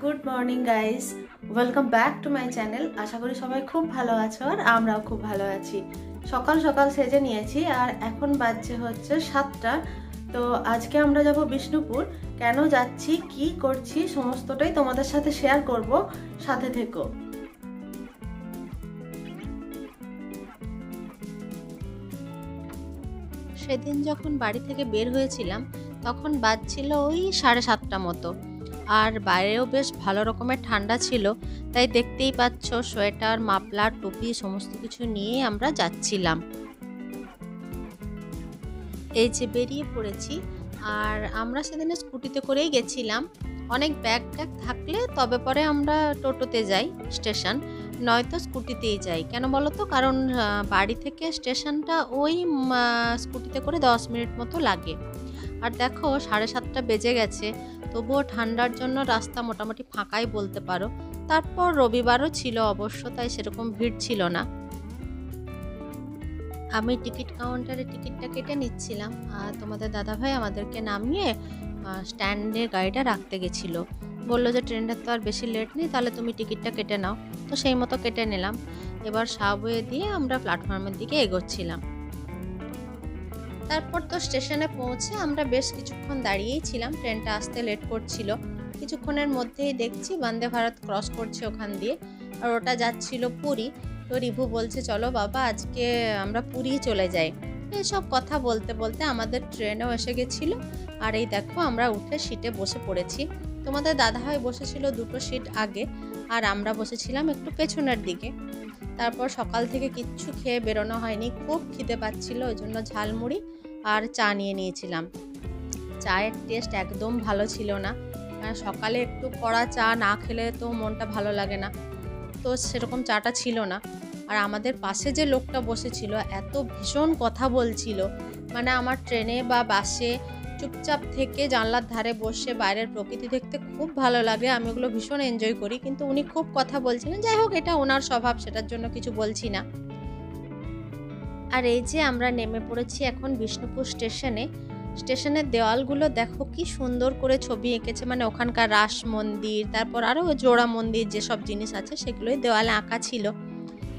Good morning guys, welcome back to my channel. আশা করি সবাই খুব ভালো আছো আর আমরাও খুব ভালো আছি। সকাল সকাল সেজে নিয়েছি আর এখন বাজছে হচ্ছে 7টা। তো আজকে আমরা যাব বিষ্ণুপুর। কেন যাচ্ছি, কি করছি সমস্তটাই তোমাদের সাথে শেয়ার করব, সাথে থেকো। সেদিন যখন বাড়ি থেকে বের হয়েছিলাম তখন বাজছিল ওই 7:30 মতো, আর বাইরেও বেশ ভালো রকমের ঠান্ডা ছিল। তাই দেখতেই পাচ্ছ সোয়েটার, মাফলার, টুপি সমস্ত কিছু নিয়ে আমরা যাচ্ছিলাম। এই যে বেরিয়ে পড়েছি, আর আমরা সেদিনে স্কুটিতে করেই গেছিলাম। অনেক ব্যাগ ট্যাগ থাকলে তবে পরে আমরা টোটোতে যাই স্টেশন, নয়তো স্কুটিতেই যাই। কেন বলো তো, কারণ বাড়ি থেকে স্টেশনটা ওই স্কুটিতে করে 10 মিনিট মতো লাগে। আর দেখো 7:30 বেজে গেছে, তবুও ঠান্ডার জন্য রাস্তা মোটামুটি ফাঁকাই বলতে পারো। তারপর রবিবারও ছিল অবশ্য, তাই সেরকম ভিড় ছিল না। আমি টিকিট কাউন্টারে টিকিটটা কেটে নিচ্ছিলাম, আর তোমাদের দাদাভাই আমাদেরকে নামিয়ে স্ট্যান্ডে গাড়িটা রাখতে গেছিলো। বললো যে ট্রেনটার তো আর বেশি লেট নেই, তাহলে তুমি টিকিটটা কেটে নাও। তো সেই মতো কেটে নিলাম। এবার সাবওয়ে দিয়ে আমরা প্ল্যাটফর্মের দিকে এগোচ্ছিলাম। তারপর তো স্টেশনে পৌঁছে আমরা বেশ কিছুক্ষণ দাঁড়িয়েই ছিলাম, ট্রেনটা আসতে লেট করছিল। কিছুক্ষণের মধ্যেই দেখছি বন্দে ভারত ক্রস করছে ওখান দিয়ে, আর ওটা যাচ্ছিল পুরী। তো রিভু বলছে চলো বাবা আজকে আমরা পুরী চলে যাই। এইসব কথা বলতে বলতে আমাদের ট্রেনও এসে গেছিলো। আর এই দেখো আমরা উঠে সিটে বসে পড়েছি। তোমাদের দাদাভাই বসেছিল 2টো সিট আগে, আর আমরা বসেছিলাম একটু পেছনের দিকে। তারপর সকাল থেকে কিচ্ছু খেয়ে বেরোনো হয়নি, খুব খিদে পাচ্ছিল, ওই জন্য ঝালমুড়ি আর চা নিয়ে নিয়েছিলাম। চায়ের টেস্ট একদম ভালো ছিল না, সকালে একটু কড়া চা না খেলে তো মনটা ভালো লাগে না, তো সেরকম চাটা ছিল না। আর আমাদের পাশে যে লোকটা বসেছিল এত ভীষণ কথা বলছিল, মানে আমার ট্রেনে বা বাসে চুপচাপ থেকে জানলার ধারে বসে বাইরের প্রকৃতি দেখতে খুব ভালো লাগে, আমি ওগুলো ভীষণ এনজয় করি, কিন্তু উনি খুব কথা বলছিলেন। যাই হোক, এটা ওনার স্বভাব, সেটার জন্য কিছু বলছি না। আর এই যে আমরা নেমে পড়েছি এখন বিষ্ণুপুর স্টেশনে। স্টেশনের দেওয়ালগুলো দেখো কি সুন্দর করে ছবি এঁকেছে, মানে ওখানকার রাস মন্দির, তারপর আরও জোড়া মন্দির যেসব জিনিস আছে সেগুলোই দেওয়ালে আঁকা ছিল।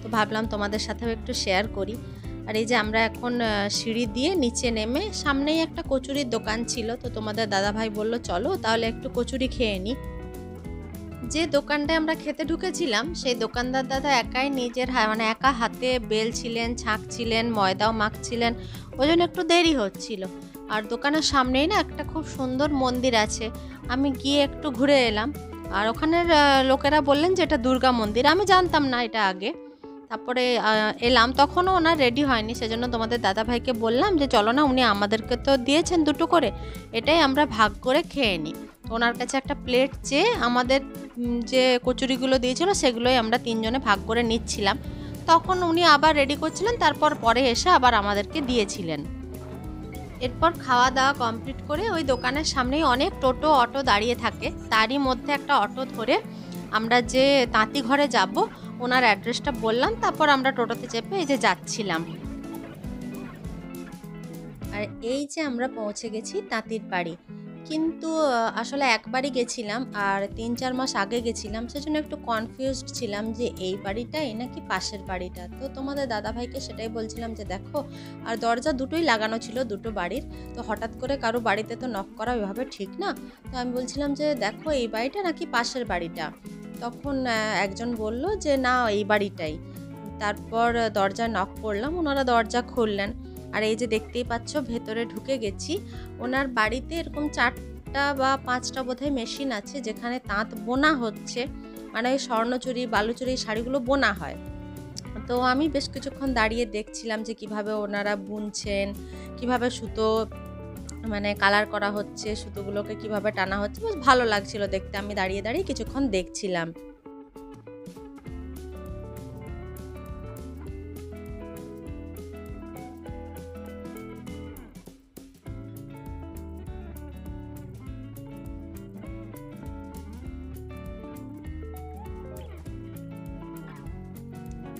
তো ভাবলাম তোমাদের সাথেও একটু শেয়ার করি। আর এই যে আমরা এখন সিঁড়ি দিয়ে নিচে নেমে, সামনেই একটা কচুরির দোকান ছিল, তো তোমাদের দাদাভাই বলল চলো তাহলে একটু কচুরি খেয়ে নিই। যে দোকানটায় আমরা খেতে ঢুকেছিলাম সেই দোকানদার দাদা একাই নিজের মানে একা হাতে বেলছিলেন, ছাঁকছিলেন, ময়দাও মাখছিলেন, ওই জন্য একটু দেরি হচ্ছিল। আর দোকানের সামনেই না একটা খুব সুন্দর মন্দির আছে, আমি গিয়ে একটু ঘুরে এলাম। আর ওখানের লোকেরা বললেন যে এটা দুর্গা মন্দির, আমি জানতাম না এটা আগে। তারপরে এলাম, তখনও ওনার রেডি হয়নি, সেজন্য তোমাদের দাদাভাইকে বললাম যে চলো না, উনি আমাদেরকে তো দিয়েছেন 2টো করে, এটাই আমরা ভাগ করে খেয়ে নিই। তো ওনার কাছে একটা প্লেট চেয়ে আমাদের যে কচুরিগুলো দিয়েছিল সেগুলোই আমরা 3জনে ভাগ করে নিচ্ছিলাম। তখন উনি আবার রেডি করছিলেন, তারপর পরে এসে আবার আমাদেরকে দিয়েছিলেন। এরপর খাওয়া দাওয়া কমপ্লিট করে ওই দোকানের সামনেই অনেক টোটো অটো দাঁড়িয়ে থাকে, তারই মধ্যে একটা অটো ধরে আমরা যে তাঁতি ঘরে যাব ওনার অ্যাড্রেসটা বললাম, তারপর আমরা টোটোতে চেপে এই যে যাচ্ছিলাম। আর এই যে আমরা পৌঁছে গেছি তাঁতির বাড়ি। কিন্তু আসলে একবারই গেছিলাম, আর 3-4 মাস আগে গেছিলাম, সেজন্য একটু কনফিউজড ছিলাম যে এই বাড়িটাই নাকি পাশের বাড়িটা। তো তোমাদের দাদাভাইকে সেটাই বলছিলাম যে দেখো, আর দরজা দুটোই লাগানো ছিল 2টো বাড়ির, তো হঠাৎ করে কারো বাড়িতে তো নক করা ওইভাবে ঠিক না। তো আমি বলছিলাম যে দেখো এই বাড়িটা নাকি পাশের বাড়িটা। তখন একজন বলল যে না এই বাড়িটাই। তারপর দরজা নক করলাম, ওনারা দরজা খুললেন। আর এই যে দেখতেই পাচ্ছ ভেতরে ঢুকে গেছি। ওনার বাড়িতে এরকম 4টা বা 5টা বোধহয় মেশিন আছে যেখানে তাঁত বোনা হচ্ছে, মানে ওই স্বর্ণচুরি বালুচুরি শাড়িগুলো বোনা হয়। তো আমি বেশ কিছুক্ষণ দাঁড়িয়ে দেখছিলাম যে কিভাবে ওনারা বুনছেন, কিভাবে সুতো মানে কালার করা হচ্ছে, সুতোগুলোকে কিভাবে টানা হচ্ছে, বেশ ভালো লাগছিল দেখতে। আমি দাঁড়িয়ে দাঁড়িয়ে কিছুক্ষণ দেখছিলাম।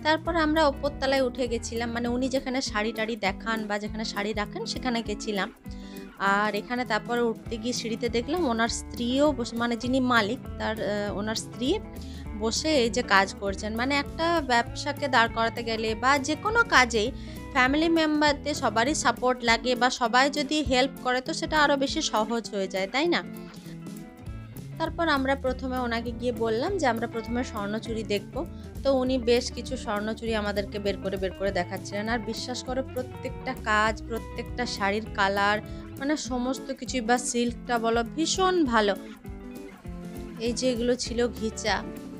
তারপর আমরা ওপরতলায় উঠে গেছিলাম, মানে উনি যেখানে শাড়ি টাড়ি দেখান বা যেখানে শাড়ি রাখেন সেখানে গেছিলাম। আর এখানে তারপরে উঠতে গিয়ে সিঁড়িতে দেখলাম ওনার স্ত্রীও বসে, মানে যিনি মালিক তার ওনার স্ত্রী বসে এই যে কাজ করছেন। মানে একটা ব্যবসাকে দাঁড় করাতে গেলে বা যে কোনো কাজেই ফ্যামিলি মেম্বারদের সবারই সাপোর্ট লাগে, বা সবাই যদি হেল্প করে তো সেটা আরও বেশি সহজ হয়ে যায়, তাই না? তারপর আমরা প্রথমে ওনাকে গিয়ে বললাম যে আমরা প্রথমে স্বর্ণচুড়ি দেখব। তো উনি বেশ কিছু স্বর্ণচুড়ি আমাদেরকে বের করে দেখাচ্ছিলেন। আর বিশ্বাস করো প্রত্যেকটা কাজ, প্রত্যেকটা শাড়ির কালার, মানে সমস্ত কিছুই, বা সিল্কটা বলো, ভীষণ ভালো। এই যে এগুলো ছিল ঘিচা,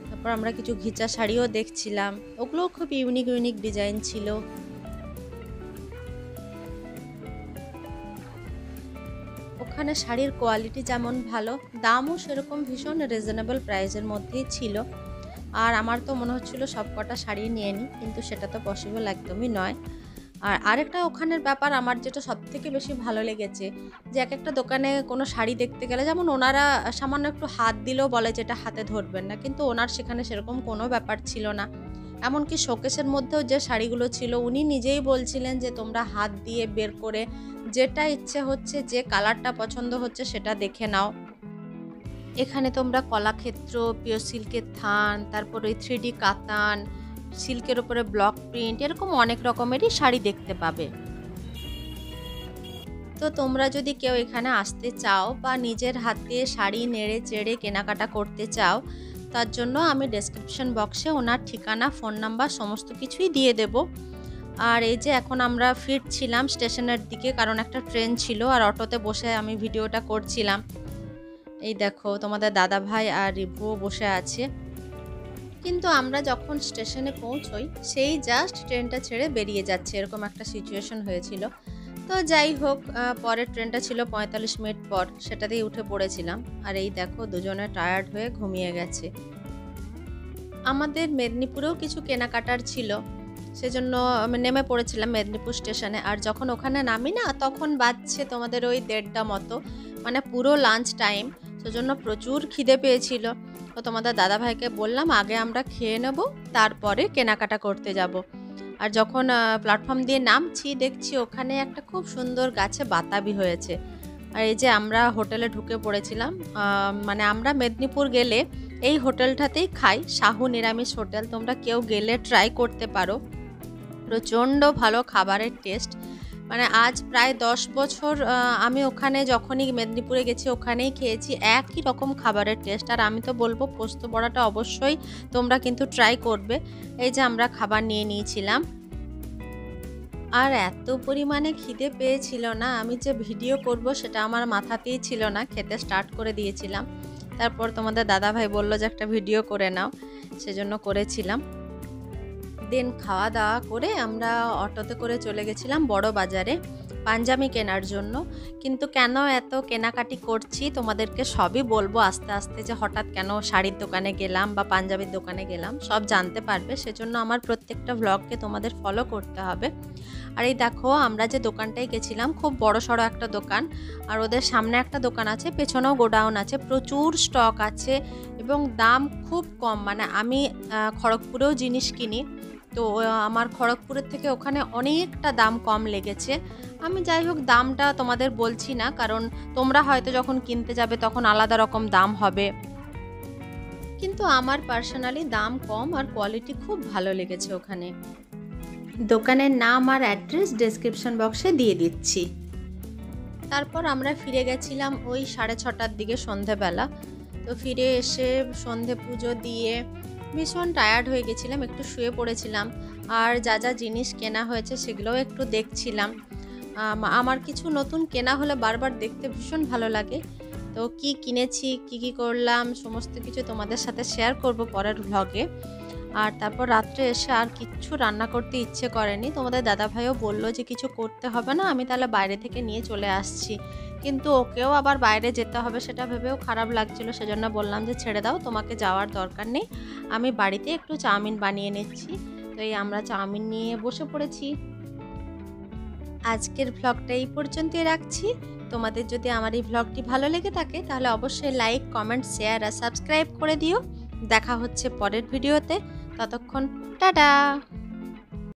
তারপর আমরা কিছু ঘিচা শাড়িও দেখছিলাম, ওগুলোও খুব ইউনিক ইউনিক ডিজাইন ছিল। ওখানে শাড়ির কোয়ালিটি যেমন ভালো, দামও সেরকম ভীষণ রিজনেবল প্রাইসের মধ্যেই ছিল। আর আমার তো মনে হচ্ছিল সব কটা শাড়ি নিয়ে নিই, কিন্তু সেটা তো পসিবল একদমই নয়। আর আরেকটা ওখানের ব্যাপার আমার যেটা সবথেকে বেশি ভালো লেগেছে, যে এক একটা দোকানে কোনো শাড়ি দেখতে গেলে যেমন ওনারা সামান্য একটু হাত দিলেও বলে যেটা হাতে ধরবেন না, কিন্তু ওনার সেখানে সেরকম কোনো ব্যাপার ছিল না। এমনকি শোকেসের মধ্যেও যে শাড়িগুলো ছিল উনি নিজেই বলছিলেন যে তোমরা হাত দিয়ে বের করে যেটা ইচ্ছে হচ্ছে, যে কালারটা পছন্দ হচ্ছে সেটা দেখে নাও। এখানে তোমরা কলাক্ষেত্র, পিওর সিল্কের থান, তারপর ওই 3D কাতান, সিল্কের উপরে ব্লক প্রিন্ট, এরকম অনেক রকমেরই শাড়ি দেখতে পাবে। তো তোমরা যদি কেউ এখানে আসতে চাও বা নিজের হাতে শাড়ি নেড়ে চেড়ে কেনাকাটা করতে চাও, তার জন্য আমি ডেসক্রিপশন বক্সে ওনার ঠিকানা, ফোন নাম্বার সমস্ত কিছুই দিয়ে দেব। আর এই যে এখন আমরা ফিরছিলাম স্টেশনের দিকে, কারণ একটা ট্রেন ছিল আর অটোতে বসে আমি ভিডিওটা করছিলাম। এই দেখো তোমাদের দাদা ভাই আর রিভুও বসে আছে। কিন্তু আমরা যখন স্টেশনে পৌঁছই সেই জাস্ট ট্রেনটা ছেড়ে বেরিয়ে যাচ্ছে, এরকম একটা সিচুয়েশন হয়েছিল। তো যাই হোক, পরের ট্রেনটা ছিল 45 মিনিট পর, সেটাতেই উঠে পড়েছিলাম। আর এই দেখো দুজনে টায়ার্ড হয়ে ঘুমিয়ে গেছে। আমাদের মেদিনীপুরেও কিছু কেনাকাটার ছিল, সেজন্য আমি নেমে পড়েছিলাম মেদিনীপুর স্টেশনে। আর যখন ওখানে নামি না, তখন বাজছে তোমাদের ওই 1:30 মতো, মানে পুরো লাঞ্চ টাইম। সেজন্য প্রচুর খিদে পেয়েছিল। তো তোমাদের দাদাভাইকে বললাম আগে আমরা খেয়ে নেব, তারপরে কেনাকাটা করতে যাব। আর যখন প্ল্যাটফর্ম দিয়ে নামছি দেখছি ওখানে একটা খুব সুন্দর গাছে বাতাবি হয়েছে। আর এই যে আমরা হোটেলে ঢুকে পড়েছিলাম। মানে আমরা মেদিনীপুর গেলে এই হোটেলটাতেই খাই, শাহু নিরামিষ হোটেল। তোমরা কেউ গেলে ট্রাই করতে পারো, প্রচণ্ড ভালো খাবারের টেস্ট। মানে আজ প্রায় 10 বছর আমি ওখানে যখনই মেদিনীপুরে গেছি ওখানেই খেয়েছি, একই রকম খাবারের টেস্ট। আর আমি তো বলবো পোস্ত বড়াটা অবশ্যই তোমরা কিন্তু ট্রাই করবে। এই যে আমরা খাবার নিয়ে নিয়েছিলাম, আর এত পরিমাণে খিদে পেয়েছিল না, আমি যে ভিডিও করব সেটা আমার মাথাতেই ছিল না, খেতে স্টার্ট করে দিয়েছিলাম। তারপর তোমাদের দাদাভাই বলল যে একটা ভিডিও করে নাও, সেজন্য করেছিলাম। দেন খাওয়া দাওয়া করে আমরা অটোতে করে চলে গেছিলাম বড় বাজারে পাঞ্জাবি কেনার জন্য। কিন্তু কেন এত কেনাকাটি করছি তোমাদেরকে সবই বলবো আস্তে আস্তে, যে হঠাৎ কেন শাড়ির দোকানে গেলাম বা পাঞ্জাবির দোকানে গেলাম সব জানতে পারবে। সেজন্য আমার প্রত্যেকটা ভ্লগকে তোমাদের ফলো করতে হবে। আর এই দেখো আমরা যে দোকানটায় গেছিলাম খুব বড় সড়ো একটা দোকান, আর ওদের সামনে একটা দোকান আছে, পেছনেও গোডাউন আছে, প্রচুর স্টক আছে এবং দাম খুব কম। মানে আমি খড়গপুরেও জিনিস কিনি, তো আমার খড়গপুরের থেকে ওখানে অনেকটা দাম কম লেগেছে। আমি যাই হোক দামটা তোমাদের বলছি না, কারণ তোমরা হয়তো যখন কিনতে যাবে তখন আলাদা রকম দাম হবে, কিন্তু আমার পার্সোনালি দাম কম আর কোয়ালিটি খুব ভালো লেগেছে ওখানে। দোকানের নাম আর অ্যাড্রেস ডেসক্রিপশন বক্সে দিয়ে দিচ্ছি। তারপর আমরা ফিরে গেছিলাম ওই 6:30টার দিকে সন্ধেবেলা। তো ফিরে এসে সন্ধে পুজো দিয়ে ভীষণ টায়ার্ড হয়ে গেছিলাম, একটু শুয়ে পড়েছিলাম। আর যা যা জিনিস কেনা হয়েছে সেগুলোও একটু দেখছিলাম। আমার কিছু নতুন কেনা হলে বারবার দেখতে ভীষণ ভালো লাগে। তো কি কিনেছি, কি করলাম সমস্ত কিছু তোমাদের সাথে শেয়ার করব পরের ভ্লগে। আর তারপর রাত্রে এসে আর কিচ্ছু রান্না করতে ইচ্ছে করেনি। তোমাদের দাদাভাইও বলল যে কিছু করতে হবে না, আমি তাহলে বাইরে থেকে নিয়ে চলে আসছি। কিন্তু ওকেও আবার বাইরে যেতে হবে সেটা ভেবেও খারাপ লাগছিল, সেজন্য বললাম যে ছেড়ে দাও, তোমাকে যাওয়ার দরকার নেই, আমি বাড়িতে একটু চাউমিন বানিয়ে নিচ্ছি। তো এই আমরা চাউমিন নিয়ে বসে পড়েছি। আজকের ভ্লগটা এই পর্যন্তই রাখছি। তোমাদের যদি আমার এই ভ্লগটি ভালো লেগে থাকে তাহলে অবশ্যই লাইক, কমেন্ট, শেয়ার আর সাবস্ক্রাইব করে দিও। দেখা হচ্ছে পরের ভিডিওতে, ততক্ষণ টাটা।